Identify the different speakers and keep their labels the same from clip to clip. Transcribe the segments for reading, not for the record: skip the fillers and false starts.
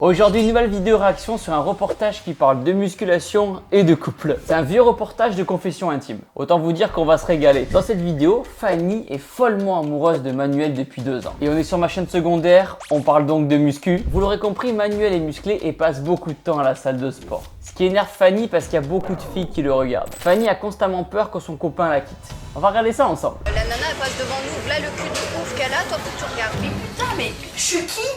Speaker 1: Aujourd'hui, une nouvelle vidéo réaction sur un reportage qui parle de musculation et de couple. C'est un vieux reportage de confession intime. Autant vous dire qu'on va se régaler. Dans cette vidéo, Fanny est follement amoureuse de Manuel depuis 2 ans. Et on est sur ma chaîne secondaire, on parle donc de muscu. Vous l'aurez compris, Manuel est musclé et passe beaucoup de temps à la salle de sport. Ce qui énerve Fanny parce qu'il y a beaucoup de filles qui le regardent. Fanny a constamment peur que son copain la quitte. On va regarder ça ensemble.
Speaker 2: La nana elle passe devant nous, là le cul de ouf qu'elle a, toi faut que tu regardes. Mais putain, mais je suis qui?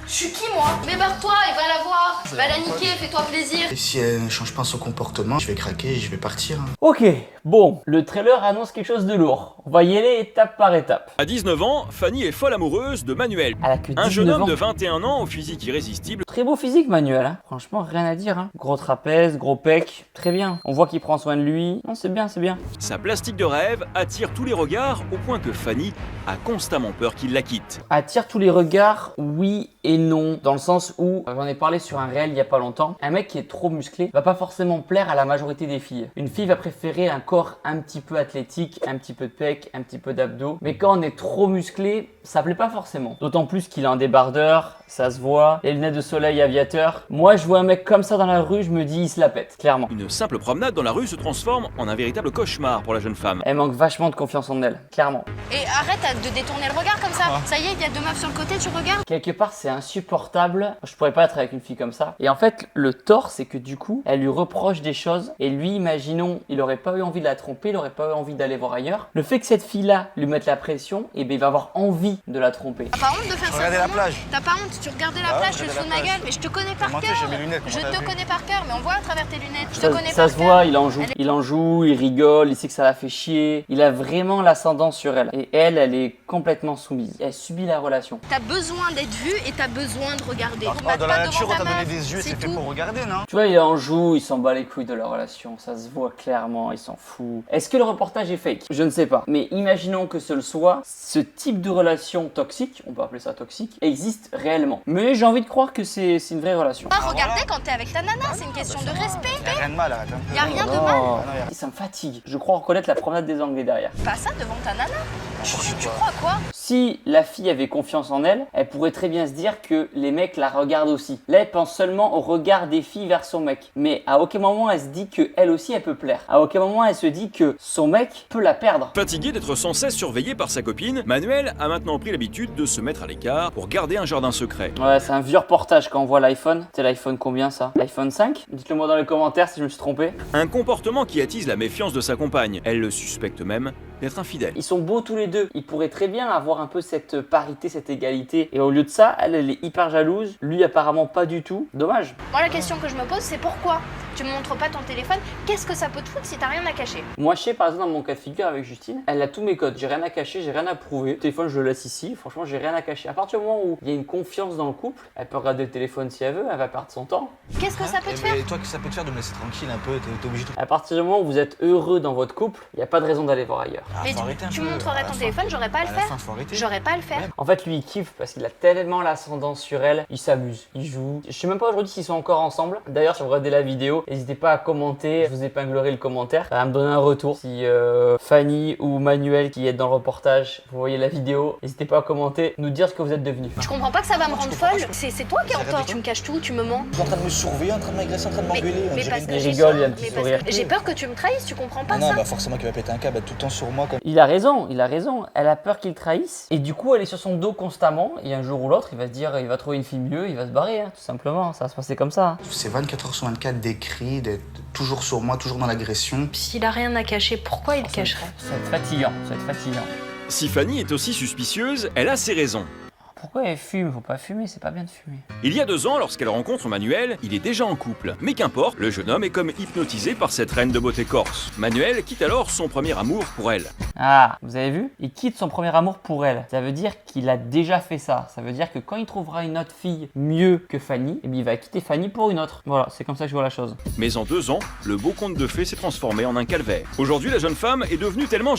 Speaker 2: Je suis qui moi? Mais barre-toi et va la voir. Va la niquer, fais-toi plaisir.
Speaker 3: Et si elle ne change pas son comportement, je vais craquer et je vais partir.
Speaker 1: Ok, bon, le trailer annonce quelque chose de lourd. On va y aller étape par étape.
Speaker 4: À 19 ans, Fanny est folle amoureuse de Manuel.
Speaker 1: Elle a que 19
Speaker 4: Un jeune homme
Speaker 1: ans.
Speaker 4: de 21 ans au physique irrésistible.
Speaker 1: Très beau physique Manuel, hein. Franchement rien à dire. Hein. Gros trapèze, gros pec, très bien. On voit qu'il prend soin de lui. Non, c'est bien, c'est bien.
Speaker 4: Sa plastique de rêve attire tous les regards au point que Fanny a constamment peur qu'il la quitte.
Speaker 1: Attire tous les regards, oui et non. Dans le sens où, j'en ai parlé sur un réel il y a pas longtemps, un mec qui est trop musclé va pas forcément plaire à la majorité des filles. Une fille va préférer un corps un petit peu athlétique, un petit peu de pec, un petit peu d'abdos. Mais quand on est trop musclé, ça plaît pas forcément. D'autant plus qu'il a un débardeur, ça se voit, les lunettes de soleil aviateur. Moi je vois un mec comme ça dans la rue, je me dis il se la pète, clairement.
Speaker 4: Une simple promenade dans la rue se transforme en un véritable cauchemar pour la jeune femme.
Speaker 1: Elle manque vachement de confiance en elle, clairement.
Speaker 2: Et arrête de détourner le regard comme ça. Ça y est, il y a 2 meufs sur le côté, tu regardes.
Speaker 1: Quelque part c'est insupportable, je pourrais pas être avec une fille comme ça. Et en fait le tort c'est que du coup elle lui reproche des choses et lui imaginons il aurait pas eu envie de la tromper, il aurait pas eu envie d'aller voir ailleurs. Le fait que cette fille là lui mette la pression, et ben il va avoir envie de la tromper.
Speaker 2: T'as pas honte de faire ça?
Speaker 3: Regardez la plage.
Speaker 2: T'as pas honte, tu regardais la
Speaker 3: Ah ouais,
Speaker 2: plage, tu te
Speaker 3: regardez
Speaker 2: fous de
Speaker 3: la
Speaker 2: ma
Speaker 3: plage.
Speaker 2: gueule, mais je te connais par
Speaker 3: Comment
Speaker 2: cœur.
Speaker 3: j'ai mes lunettes,
Speaker 2: Je
Speaker 3: comment t'as
Speaker 2: te
Speaker 3: vu
Speaker 2: connais par cœur, mais on voit à travers tes lunettes. Je te
Speaker 1: Ça,
Speaker 2: connais
Speaker 1: ça
Speaker 2: par
Speaker 1: se
Speaker 2: cœur.
Speaker 1: voit, il en joue.
Speaker 2: Elle est-
Speaker 1: Il en joue, il rigole, il sait que ça la fait chier. Il a vraiment l'ascendant sur elle. Et elle, elle est complètement soumise. Elle subit la relation.
Speaker 2: T'as besoin d'être vu et t'as besoin de regarder.
Speaker 3: Oh, dans la nature, on t'a donné des yeux, c'est fait pour regarder, non?
Speaker 1: Tu vois, il en joue, il s'en bat les couilles de leur relation. Ça se voit clairement, il s'en fout. Est-ce que le reportage est fake? Je ne sais pas. Mais imaginons que ce le soit. Ce type de relation toxique, on peut appeler ça toxique, existe réellement. Mais j'ai envie de croire que c'est une vraie relation.
Speaker 2: Pas regarder quand t'es avec ta nana, c'est une question de respect.
Speaker 3: Y'a rien de mal, arrête un peu.
Speaker 2: Y a rien de
Speaker 1: Oh.
Speaker 2: mal.
Speaker 1: Et ça me fatigue. Je crois reconnaître la promenade des Anglais derrière.
Speaker 2: Pas ça devant ta nana. Tu crois quoi?
Speaker 1: Si la fille avait confiance en elle, elle pourrait très bien se dire que les mecs la regardent aussi. Là, elle pense seulement au regard des filles vers son mec. Mais à aucun moment, elle se dit qu'elle aussi, elle peut plaire. À aucun moment, elle se dit que son mec peut la perdre.
Speaker 4: Fatigué d'être sans cesse surveillé par sa copine, Manuel a maintenant pris l'habitude de se mettre à l'écart pour garder un jardin secret.
Speaker 1: Ouais, c'est un vieux reportage quand on voit l'iPhone. C'est l'iPhone combien ça? L'iPhone 5? Dites-le moi dans les commentaires si je me suis trompé.
Speaker 4: Un comportement qui attise la méfiance de sa compagne. Elle le suspecte même d'être infidèle.
Speaker 1: Ils sont beaux tous les deux. Ils pourraient très bien avoir un peu cette parité, cette égalité. Et au lieu de ça, elle est hyper jalouse. Lui, apparemment, pas du tout. Dommage.
Speaker 2: Moi, la question que je me pose, c'est pourquoi tu me montres pas ton téléphone? Qu'est-ce que ça peut te foutre si t'as rien à cacher?
Speaker 1: Moi, je sais, par exemple, dans mon cas de figure avec Justine, elle a tous mes codes. J'ai rien à cacher, j'ai rien à prouver. Le téléphone, je le laisse ici. Franchement, j'ai rien à cacher. À partir du moment où il y a une confiance dans le couple, elle peut regarder le téléphone si elle veut, elle va perdre son temps.
Speaker 2: Qu'est-ce que ça peut te faire?
Speaker 3: Et toi, que ça peut te faire de me laisser tranquille un peu? T'es obligé de.
Speaker 1: À partir du moment où vous êtes heureux dans votre couple, il n'y a pas de raison d'aller voir ailleurs.
Speaker 2: Mais
Speaker 3: faut arrêter un
Speaker 2: tu
Speaker 3: peu.
Speaker 2: montrerais
Speaker 3: À la
Speaker 2: ton
Speaker 3: fin.
Speaker 2: téléphone, j'aurais pas à le
Speaker 3: À la
Speaker 2: faire.
Speaker 3: fin, faut arrêter.
Speaker 2: J'aurais pas à le faire.
Speaker 1: En fait, lui, il kiffe parce qu'il a tellement l'ascendant sur elle. Il s'amuse, il joue. Je sais même pas aujourd'hui s'ils sont encore ensemble. D'ailleurs, si vous regardez la vidéo, n'hésitez pas à commenter. Je vous épinglerai le commentaire. À me donner un retour. Si Fanny ou Manuel qui est dans le reportage, vous voyez la vidéo, n'hésitez pas à commenter, nous dire ce que vous êtes devenus.
Speaker 2: Je comprends pas que ça va me rendre
Speaker 3: comprends pas,
Speaker 2: folle. C'est toi qui es en tort. Tu me caches tout, tu me mens.
Speaker 3: T'es en train de me surveiller, en train de m'agresser, en train de m'engueuler. on dirait
Speaker 2: parce
Speaker 3: une-
Speaker 2: que
Speaker 1: Il
Speaker 2: j'ai
Speaker 1: rigole,
Speaker 2: ça,
Speaker 1: il a un petit
Speaker 2: mais parce
Speaker 1: sourire.
Speaker 2: que j'ai peur que tu me trahisses, tu comprends pas
Speaker 3: Non,
Speaker 2: ça?
Speaker 3: bah forcément qu'il va péter un câble, être tout le temps sur moi comme.
Speaker 1: Il a raison, il a raison. Elle a peur qu'il trahisse. Et du coup, elle est sur son dos constamment. Et un jour ou l'autre, il va se dire, il va trouver une fille mieux, il va se barrer, hein, tout simplement. Ça va se passer comme ça. Hein.
Speaker 3: C'est 24 heures sur 24 d'écrit, d'être toujours sur moi, toujours dans l'agression.
Speaker 2: S'il a rien à cacher, pourquoi il te cacherait?
Speaker 1: Ça va être fatigant, ça va être fatigant.
Speaker 4: Si Fanny est aussi suspicieuse, elle a ses raisons.
Speaker 1: Pourquoi elle fume? Faut pas fumer, c'est pas bien de fumer.
Speaker 4: Il y a 2 ans, lorsqu'elle rencontre Manuel, il est déjà en couple. Mais qu'importe, le jeune homme est comme hypnotisé par cette reine de beauté corse. Manuel quitte alors son premier amour pour elle.
Speaker 1: Ah, vous avez vu? Il quitte son premier amour pour elle. Ça veut dire qu'il a déjà fait ça. Ça veut dire que quand il trouvera une autre fille mieux que Fanny, eh bien, il va quitter Fanny pour une autre. Voilà, c'est comme ça que je vois la chose.
Speaker 4: Mais en 2 ans, le beau conte de fées s'est transformé en un calvaire. Aujourd'hui, la jeune femme est devenue tellement...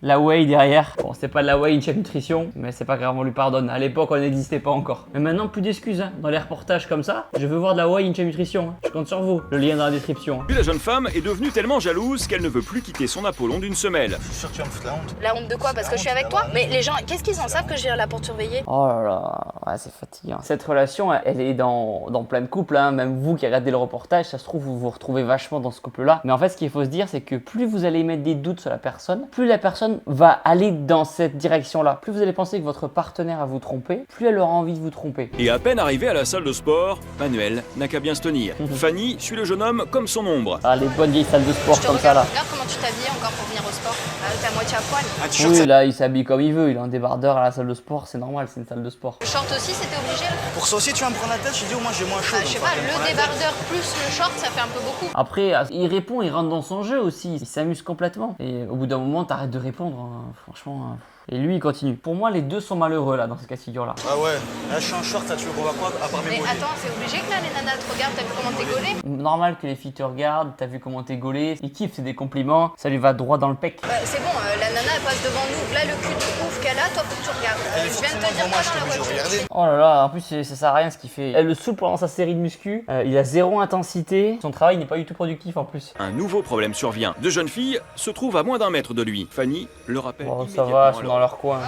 Speaker 1: La whey derrière. Bon, c'est pas de la whey, une chef nutrition, mais c'est pas grave, on lui pardonne. À l'époque, l'époque, on n'existait pas encore. Mais maintenant, plus d'excuses, hein. Dans les reportages comme ça, je veux voir de la Hawaii Incha Nutrition. Hein. Je compte sur vous. Le lien dans la description. Hein.
Speaker 4: Puis la jeune femme est devenue tellement jalouse qu'elle ne veut plus quitter son Apollon d'une semelle.
Speaker 3: Je suis sûr que tu vas me foutre la honte.
Speaker 2: La honte de quoi? Parce que je suis avec toi? Mais les gens, qu'est-ce qu'ils en savent que je viens là pour te surveiller?
Speaker 1: Oh là là, ouais, c'est fatigant. Cette relation, elle est dans plein de couples. Hein. Même vous qui regardez le reportage, ça se trouve, vous vous retrouvez vachement dans ce couple-là. Mais en fait, ce qu'il faut se dire, c'est que plus vous allez mettre des doutes sur la personne, plus la personne va aller dans cette direction-là. Plus vous allez penser que votre partenaire va vous tromper, plus elle aura envie de vous tromper.
Speaker 4: Et à peine arrivé à la salle de sport, Manuel n'a qu'à bien se tenir. Fanny suit le jeune homme comme son ombre.
Speaker 1: Ah, les bonnes vieilles salles de sport
Speaker 2: Je te
Speaker 1: comme ça, là.
Speaker 2: regarde comment tu t'habilles encore pour venir au sport. T'es à moitié à poil.
Speaker 3: Un t-shirt,
Speaker 1: Oui, là, il s'habille comme il veut. Il a un débardeur à la salle de sport, c'est normal, c'est une salle de sport.
Speaker 2: Le short aussi, c'était obligé là?
Speaker 3: pour ça aussi, tu vas me prendre la tête. Je dis au moins j'ai moins chaud.
Speaker 2: Bah, je sais
Speaker 3: donc
Speaker 2: pas,
Speaker 3: faut pas me
Speaker 2: le
Speaker 3: prendre la tête.
Speaker 2: débardeur plus le short, ça fait un peu beaucoup.
Speaker 1: Après, il répond, il rentre dans son jeu aussi. Il s'amuse complètement. Et au bout d'un moment, t'arrêtes de répondre. Hein. Franchement. Et lui, il continue. Pour moi, les deux sont malheureux là dans ce cas de figure-là.
Speaker 3: Ah ouais, là je suis en short, ça tu veux qu'on va quoi à part mes
Speaker 2: Mais
Speaker 3: mollets.
Speaker 2: attends, c'est obligé que là les nanas te regardent, t'as vu comment t'es gaulé?
Speaker 1: Normal que les filles te regardent, t'as vu comment t'es gaulé. Il kiffe, c'est des compliments. Ça lui va droit dans le pec.
Speaker 2: Bah, c'est bon, la nana elle passe devant nous. Là, le cul de ouf qu'elle a, toi faut que tu regardes.
Speaker 3: Elle est
Speaker 2: Je viens de te
Speaker 3: forcément
Speaker 2: dire
Speaker 3: devant moi,
Speaker 2: quoi
Speaker 3: je
Speaker 2: dans la
Speaker 3: suis obligé de
Speaker 2: voiture?
Speaker 3: regarder.
Speaker 1: Oh là là, en plus, ça sert à rien ce qu'il fait. Elle le saoule pendant sa série de muscu. Il a zéro intensité. Son travail n'est pas du tout productif en plus.
Speaker 4: Un nouveau problème survient. Deux jeunes filles se trouvent à moins d'un mètre de lui. Fanny le rappelle
Speaker 1: Bon, ça
Speaker 4: immédiatement
Speaker 1: va,
Speaker 4: à
Speaker 1: ils sont
Speaker 4: l'ordre.
Speaker 1: dans leur coin.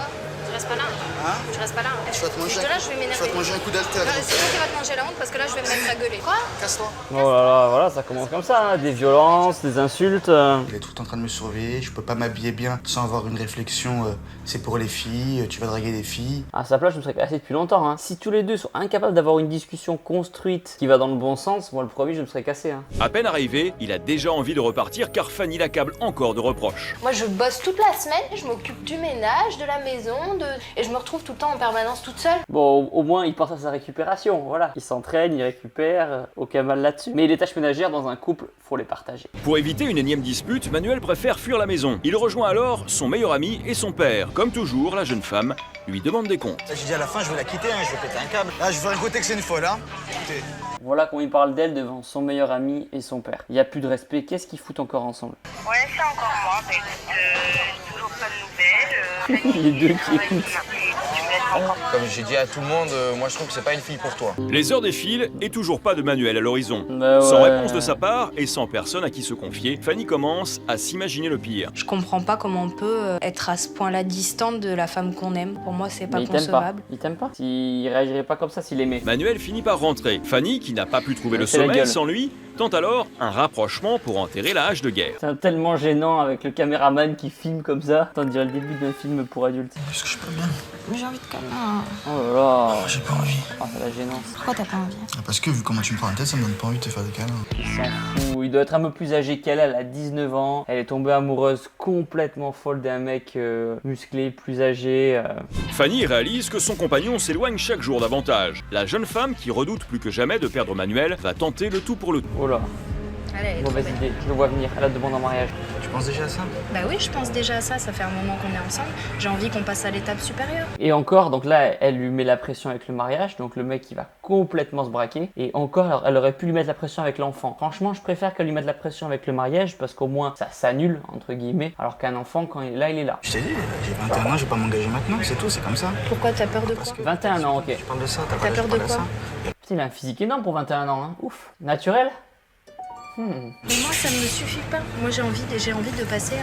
Speaker 2: Tu restes pas là.
Speaker 3: Hein?
Speaker 2: Tu restes pas là.
Speaker 3: Tu vas te manger,
Speaker 2: Juste là, je vais
Speaker 3: tu vas
Speaker 2: m'énerver.
Speaker 3: te manger un coup d'alter.
Speaker 2: Non, c'est toi qui vas te manger la honte parce que là, je vais me mettre à gueuler. Quoi?
Speaker 3: Casse-toi.
Speaker 1: Oh là là, voilà, ça commence comme ça. Hein. Des violences, des insultes.
Speaker 3: Il est tout en train de me surveiller. Je peux pas m'habiller bien sans avoir une réflexion. C'est pour les filles. Tu vas draguer des filles.
Speaker 1: À sa place, je me serais cassé depuis longtemps. Hein. Si tous les deux sont incapables d'avoir une discussion construite qui va dans le bon sens, moi le premier, je me serais cassé. Hein.
Speaker 4: À peine arrivé, il a déjà envie de repartir car Fanny l'accable encore de reproches.
Speaker 2: Moi, je bosse toute la semaine, je m'occupe du ménage, de la maison, et je me retrouve tout le temps en permanence toute seule.
Speaker 1: Bon, au moins, il pense à sa récupération. Voilà. Il s'entraîne, il récupère. Aucun mal là-dessus. Mais les tâches ménagères dans un couple, faut les partager.
Speaker 4: Pour éviter une énième dispute, Manuel préfère fuir la maison. Il rejoint alors son meilleur ami et son père. Comme toujours, la jeune femme lui demande des comptes.
Speaker 3: Là, j'ai dit à la fin, je vais la quitter. Je vais péter un câble. Là, je vais écouter que c'est une folle. Hein. Écoutez.
Speaker 1: Voilà comment il parle d'elle devant son meilleur ami et son père. Il n'y a plus de respect. Qu'est-ce qu'ils foutent encore ensemble?
Speaker 5: Ouais, c'est encore moi. Bah écoute, toujours pas de nouvelles.
Speaker 1: Les deux qui écoutent.
Speaker 5: Tu me laisses encore.
Speaker 6: Comme j'ai dit à tout le monde, moi je trouve que c'est pas une fille pour toi.
Speaker 4: Les heures défilent et toujours pas de Manuel à l'horizon.
Speaker 1: Bah
Speaker 4: Sans
Speaker 1: ouais.
Speaker 4: réponse de sa part et sans personne à qui se confier, Fanny commence à s'imaginer le pire.
Speaker 7: Je comprends pas comment on peut être à ce point-là distante de la femme qu'on aime. Pour moi, c'est pas
Speaker 1: Mais il t'aime pas.
Speaker 7: concevable.
Speaker 1: Il t'aime pas. S'il réagirait pas comme ça, s'il aimait.
Speaker 4: Manuel finit par rentrer. Fanny, qui n'a pas pu trouver le
Speaker 1: C'est la
Speaker 4: sommeil
Speaker 1: gueule.
Speaker 4: sans lui, tente alors un rapprochement pour enterrer la hache de guerre.
Speaker 1: C'est tellement gênant avec le caméraman qui filme comme ça. On dirait le début d'un film pour adultes.
Speaker 3: Est-ce que je peux bien?
Speaker 7: Mais j'ai envie de câlin.
Speaker 1: Oh là là.
Speaker 3: J'ai pas envie.
Speaker 1: Oh, c'est la gênance.
Speaker 7: Pourquoi t'as pas envie?
Speaker 3: Parce que vu comment tu me prends la tête, ça me donne pas envie de te faire des câlins.
Speaker 1: Il s'en fout. Il doit être un peu plus âgé qu'elle. Elle a 19 ans. Elle est tombée amoureuse complètement folle d'un mec musclé, plus âgé.
Speaker 4: Fanny réalise que son compagnon s'éloigne chaque jour davantage. La jeune femme, qui redoute plus que jamais de perdre Manuel, va tenter le tout pour le tout.
Speaker 1: Oh là.
Speaker 2: Allez, elle est trop
Speaker 1: Mauvaise
Speaker 2: belle.
Speaker 1: idée. Je le vois venir. Elle a demandé en mariage.
Speaker 3: Tu penses déjà à ça?
Speaker 7: Bah oui, je pense déjà à ça. Ça fait un moment qu'on est ensemble. J'ai envie qu'on passe à l'étape supérieure.
Speaker 1: Et encore, donc là, elle lui met la pression avec le mariage. Donc le mec, il va complètement se braquer. Et encore, elle aurait pu lui mettre la pression avec l'enfant. Franchement, je préfère qu'elle lui mette la pression avec le mariage parce qu'au moins, ça s'annule, entre guillemets. Alors qu'un enfant, quand il est là, il est là.
Speaker 3: Je t'ai dit, j'ai 21 ans, je vais pas m'engager maintenant. C'est tout, c'est comme ça.
Speaker 7: Pourquoi t'as peur de quoi?
Speaker 1: 21 ans, ok.
Speaker 3: Je parle de ça, t'as
Speaker 7: T'as
Speaker 3: pas
Speaker 7: peur
Speaker 3: l'âge
Speaker 7: de
Speaker 3: parler
Speaker 7: quoi?
Speaker 3: ça.
Speaker 1: Putain, il a un physique énorme pour 21 ans, hein. Ouf. Naturel.
Speaker 7: Mais moi, ça ne me suffit pas. Moi, j'ai envie de passer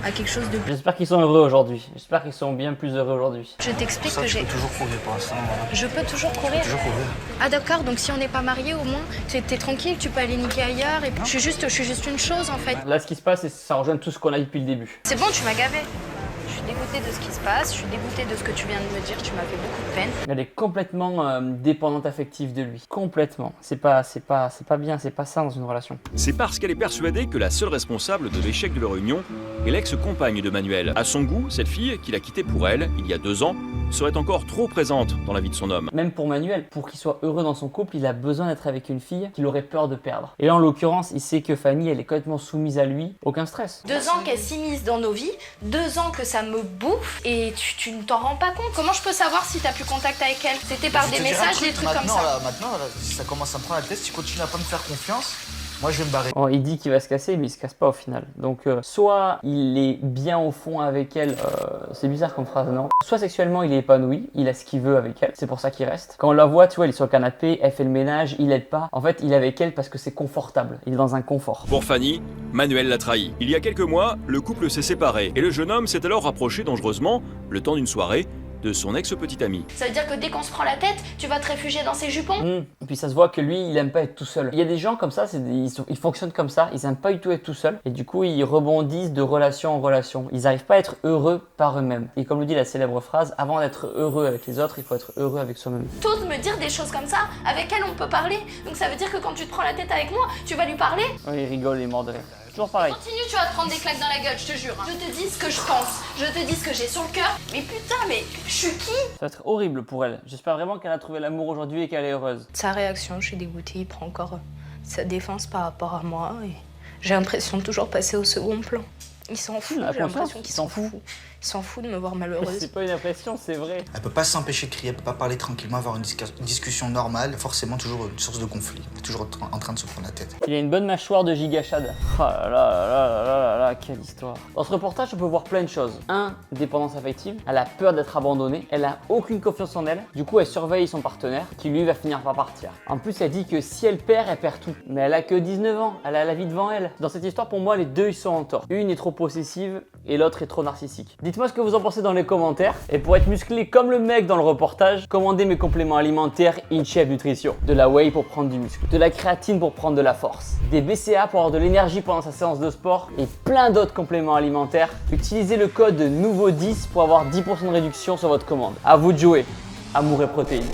Speaker 7: à quelque chose de...
Speaker 1: J'espère qu'ils sont heureux aujourd'hui. J'espère qu'ils sont bien plus heureux aujourd'hui.
Speaker 7: Je t'explique
Speaker 3: Ça,
Speaker 7: que
Speaker 3: tu
Speaker 7: j'ai...
Speaker 3: peux toujours courir pour l'instant. Voilà.
Speaker 7: Je peux toujours courir.
Speaker 3: Toujours courir.
Speaker 7: Ah d'accord, donc si on n'est pas mariés, au moins, t'es tranquille, tu peux aller niquer ailleurs. Et je suis juste une chose, en fait.
Speaker 1: Là, ce qui se passe, ça rejoint tout ce qu'on a dit depuis le début.
Speaker 7: C'est bon, tu m'as gavé. Je suis dégoûtée de ce qui se passe, je suis dégoûtée de ce que tu viens de me dire, tu m'as fait beaucoup de peine.
Speaker 1: Elle est complètement dépendante affective de lui. Complètement. C'est pas bien, c'est pas ça dans une relation.
Speaker 4: C'est parce qu'elle est persuadée que la seule responsable de l'échec de leur union est l'ex-compagne de Manuel. À son goût, cette fille, qu'il a quittée pour elle, il y a 2 ans, serait encore trop présente dans la vie de son homme.
Speaker 1: Même pour Manuel, pour qu'il soit heureux dans son couple, il a besoin d'être avec une fille qu'il aurait peur de perdre. Et là, en l'occurrence, il sait que Fanny, elle est complètement soumise à lui. Aucun stress.
Speaker 7: 2 ans qu'elle s'immisce dans nos vies, 2 ans que ça me bouffe, et tu ne t'en rends pas compte. Comment je peux savoir si t'as plus contact avec elle? C'était par
Speaker 3: Je
Speaker 7: des
Speaker 3: te dirai un
Speaker 7: messages,
Speaker 3: truc,
Speaker 7: des trucs comme
Speaker 3: maintenant,
Speaker 7: ça.
Speaker 3: là, maintenant, là, si ça commence à me prendre la tête, si tu continues à pas me faire confiance, Moi, je vais me barrer.
Speaker 1: Oh, il dit qu'il va se casser, mais il se casse pas au final. Donc, soit il est bien au fond avec elle, c'est bizarre comme phrase, non? Soit sexuellement, il est épanoui, il a ce qu'il veut avec elle, c'est pour ça qu'il reste. Quand on la voit, tu vois, il est sur le canapé, elle fait le ménage, il aide pas. En fait, il est avec elle parce que c'est confortable, il est dans un confort.
Speaker 4: Pour Fanny, Manuel l'a trahi. Il y a quelques mois, le couple s'est séparé et le jeune homme s'est alors rapproché dangereusement, le temps d'une soirée, de son ex-petite amie.
Speaker 7: Ça veut dire que dès qu'on se prend la tête, tu vas te réfugier dans ses jupons?
Speaker 1: Et puis ça se voit que lui, il aime pas être tout seul. Il y a des gens comme ça, ils fonctionnent comme ça, ils aiment pas du tout être tout seul. Et du coup, ils rebondissent de relation en relation. Ils arrivent pas à être heureux par eux-mêmes. Et comme le dit la célèbre phrase, avant d'être heureux avec les autres, il faut être heureux avec soi-même.
Speaker 7: T'oses me dire des choses comme ça? Avec elle, on peut parler. Donc ça veut dire que quand tu te prends la tête avec moi, tu vas lui parler?
Speaker 1: Oui, il rigole, il est mort de rire. Toujours pareil.
Speaker 7: Continue, tu vas te prendre des claques dans la gueule, je te jure. Je te dis ce que je pense, je te dis ce que j'ai sur le cœur. Mais putain, mais je suis qui?
Speaker 1: Ça va être horrible pour elle. J'espère vraiment qu'elle a trouvé l'amour aujourd'hui et qu'elle est heureuse.
Speaker 7: Sa réaction, je suis dégoûtée, il prend encore sa défense par rapport à moi et j'ai l'impression de toujours passer au second plan. Il s'en fout,
Speaker 1: Ah,
Speaker 7: j'ai l'impression qu'il
Speaker 1: il
Speaker 7: s'en
Speaker 1: s'en fout.
Speaker 7: fout. Il s'en fout de me voir malheureuse.
Speaker 1: C'est pas une impression, c'est vrai.
Speaker 3: Elle peut pas s'empêcher de crier, elle peut pas parler tranquillement, avoir une discussion normale, forcément toujours une source de conflit. Elle est toujours en train de se prendre la tête.
Speaker 1: Il a une bonne mâchoire de gigachad. Oh là là là là là là, quelle histoire. Dans ce reportage, on peut voir plein de choses. 1. Dépendance affective. Elle a peur d'être abandonnée. Elle a aucune confiance en elle. Du coup, elle surveille son partenaire qui lui va finir par partir. En plus, elle dit que si elle perd tout. Mais elle a que 19 ans. Elle a la vie devant elle. Dans cette histoire, pour moi, les deux, ils sont en tort. Une est trop possessive et l'autre est trop narcissique. Dites-moi ce que vous en pensez dans les commentaires. Et pour être musclé comme le mec dans le reportage, commandez mes compléments alimentaires InChef Nutrition. De la whey pour prendre du muscle, de la créatine pour prendre de la force, des BCA pour avoir de l'énergie pendant sa séance de sport et plein d'autres compléments alimentaires. Utilisez le code NOUVEAU10 pour avoir 10% de réduction sur votre commande. À vous de jouer. Amour et protéines.